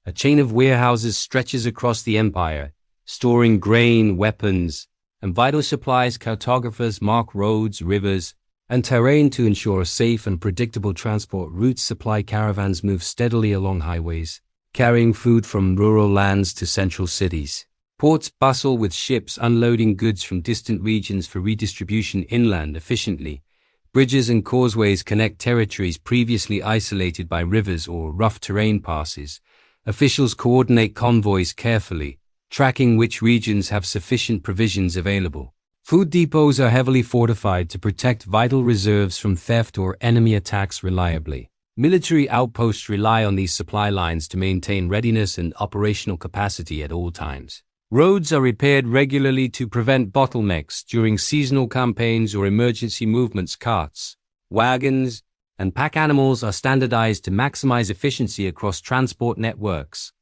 A chain of warehouses stretches across the empire, storing grain, weapons, and vital supplies. Cartographers mark roads, rivers, and terrain to ensure safe and predictable transport routes. Supply caravans move steadily along highways, carrying food from rural lands to central cities. Ports bustle with ships unloading goods from distant regions for redistribution inland efficiently. Bridges and causeways connect territories previously isolated by rivers or rough terrain passes. Officials coordinate convoys carefully, tracking which regions have sufficient provisions available. Food depots are heavily fortified to protect vital reserves from theft or enemy attacks reliably. Military outposts rely on these supply lines to maintain readiness and operational capacity at all times. Roads are repaired regularly to prevent bottlenecks during seasonal campaigns or emergency movements. Carts, wagons, and pack animals are standardized to maximize efficiency across transport networks.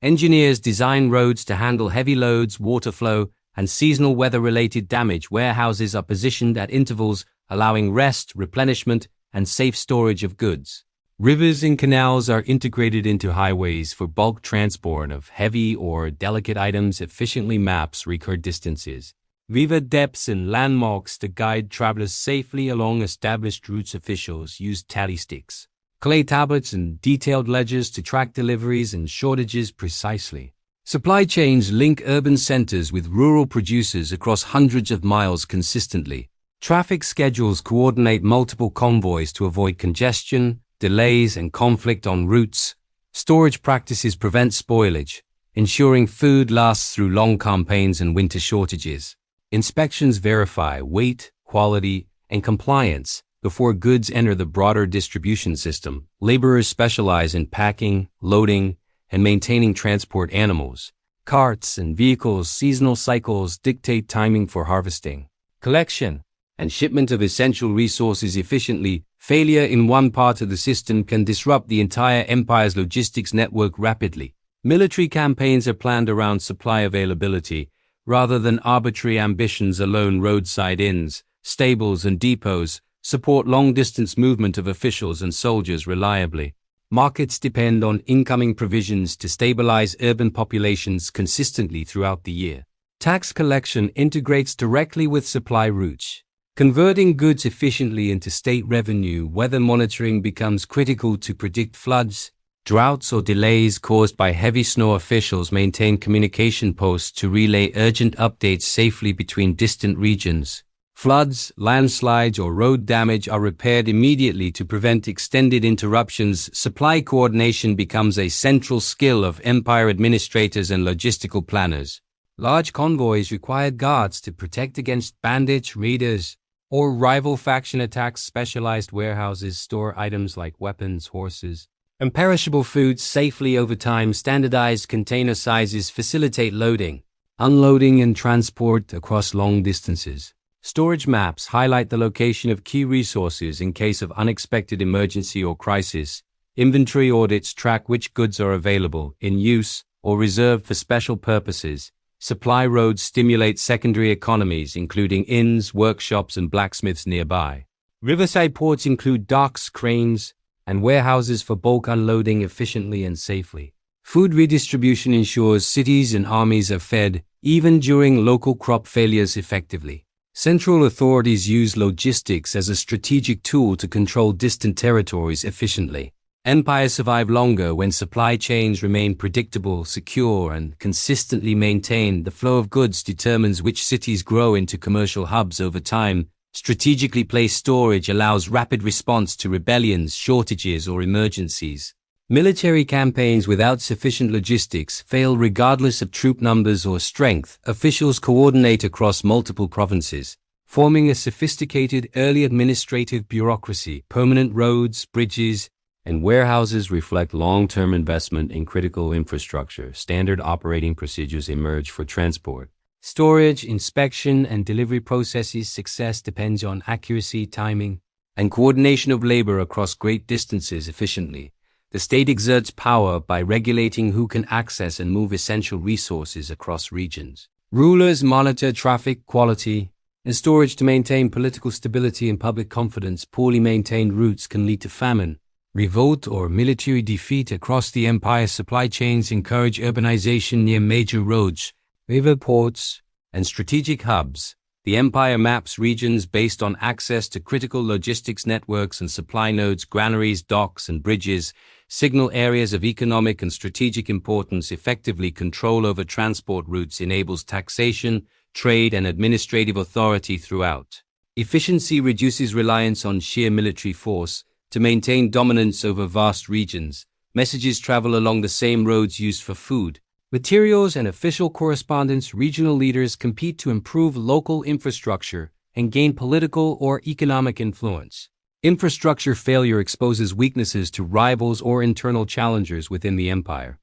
Engineers design roads to handle heavy loads, water flow, and seasonal weather-related damage. Warehouses are positioned at intervals, allowing rest, replenishment, and safe storage of goods. Rivers and canals are integrated into highways for bulk transport of heavy or delicate items. Efficiently maps record distances, river depths, and landmarks to guide travelers safely along established routes. Officials use tally sticks, clay tablets, and detailed ledgers to track deliveries and shortages precisely. Supply chains link urban centers with rural producers across hundreds of miles consistently. Traffic schedules coordinate multiple convoys to avoid congestion, delays, and conflict on routes. Storage practices prevent spoilage, ensuring food lasts through long campaigns and winter shortages. Inspections verify weight, quality, and compliance before goods enter the broader distribution system. Laborers specialize in packing, loading, and maintaining transport animals, carts, and vehicles. Seasonal cycles dictate timing for harvesting, collection, and shipment of essential resources efficiently. Failure in one part of the system can disrupt the entire empire's logistics network rapidly. Military campaigns are planned around supply availability, rather than arbitrary ambitions alone. Roadside inns, stables, and depots support long-distance movement of officials and soldiers reliably. Markets depend on incoming provisions to stabilize urban populations consistently throughout the year. Tax collection integrates directly with supply routes, converting goods efficiently into state revenue. Weather monitoring becomes critical to predict floods, droughts, or delays caused by heavy snow. Officials maintain communication posts to relay urgent updates safely between distant regions. Floods, landslides, or road damage are repaired immediately to prevent extended interruptions. Supply coordination becomes a central skill of empire administrators and logistical planners. Large convoys require guards to protect against bandits, raiders, or rival faction attacks. Specialized warehouses store items like weapons, horses, and perishable foods safely over time. Standardized container sizes facilitate loading, unloading, and transport across long distances. Storage maps highlight the location of key resources in case of unexpected emergency or crisis. Inventory audits track which goods are available, in use, or reserved for special purposes. Supply roads stimulate secondary economies, including inns, workshops, and blacksmiths nearby. Riverside ports include docks, cranes, and warehouses for bulk unloading efficiently and safely. Food redistribution ensures cities and armies are fed, even during local crop failures, effectively. Central authorities use logistics as a strategic tool to control distant territories efficiently. Empires survive longer when supply chains remain predictable, secure, and consistently maintained. The flow of goods determines which cities grow into commercial hubs over time. Strategically placed storage allows rapid response to rebellions, shortages, or emergencies. Military campaigns without sufficient logistics fail regardless of troop numbers or strength. Officials coordinate across multiple provinces, forming a sophisticated early administrative bureaucracy. Permanent roads, bridges, and warehouses reflect long-term investment in critical infrastructure. Standard operating procedures emerge for transport, storage, inspection, and delivery processes. Success depends on accuracy, timing, and coordination of labor across great distances efficiently. The state exerts power by regulating who can access and move essential resources across regions. Rulers monitor traffic, quality, and storage to maintain political stability and public confidence. Poorly maintained routes can lead to famine, Revolt or military defeat across the empire's supply chains encourage urbanization near major roads, river ports, and strategic hubs. The empire maps regions based on access to critical logistics networks and supply nodes, granaries, docks, and bridges, signal areas of economic and strategic importance. Effectively control over transport routes enables taxation, trade, and administrative authority throughout. Efficiency reduces reliance on sheer military force to maintain dominance over vast regions. Messages travel along the same roads used for food, materials, and official correspondence. Regional leaders compete to improve local infrastructure and gain political or economic influence. Infrastructure failure exposes weaknesses to rivals or internal challengers within the empire.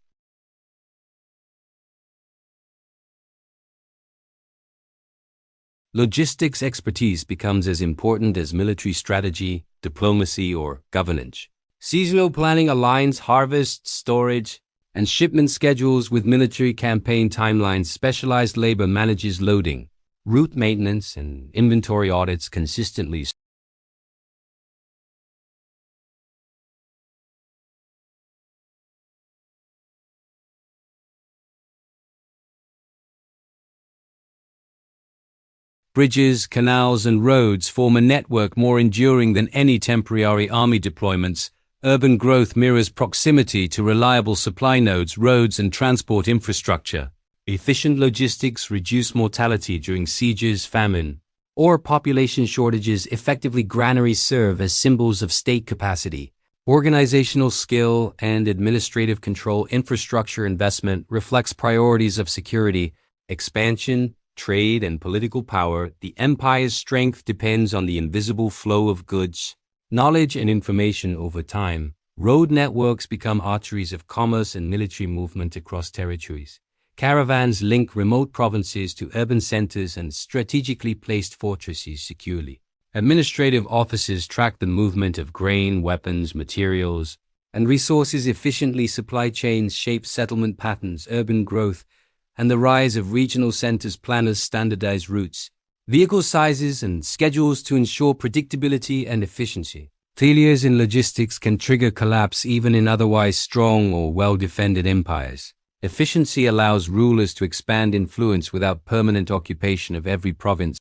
Logistics expertise becomes as important as military strategy, diplomacy, or governance. Seasonal planning aligns harvest, storage, and shipment schedules with military campaign timelines. Specialized labor manages loading, route maintenance, and inventory audits consistently. Bridges, canals, and roads form a network more enduring than any temporary army deployments. Urban growth mirrors proximity to reliable supply nodes, roads, and transport infrastructure. Efficient logistics reduce mortality during sieges, famine, or population shortages. Effectively, granaries serve as symbols of state capacity. Organizational skill and administrative control. Infrastructure investment reflects priorities of security, expansion, trade, and political power. The empire's strength depends on the invisible flow of goods, knowledge, and information over time. Road networks become arteries of commerce and military movement across territories. Caravans link remote provinces to urban centers and strategically placed fortresses securely. Administrative offices track the movement of grain, weapons, materials, and resources efficiently. Supply chains shape settlement patterns. Urban growth and the rise of regional centers. Planners standardize routes, vehicle sizes, and schedules to ensure predictability and efficiency. Failures in logistics can trigger collapse even in otherwise strong or well-defended empires. Efficiency allows rulers to expand influence without permanent occupation of every province.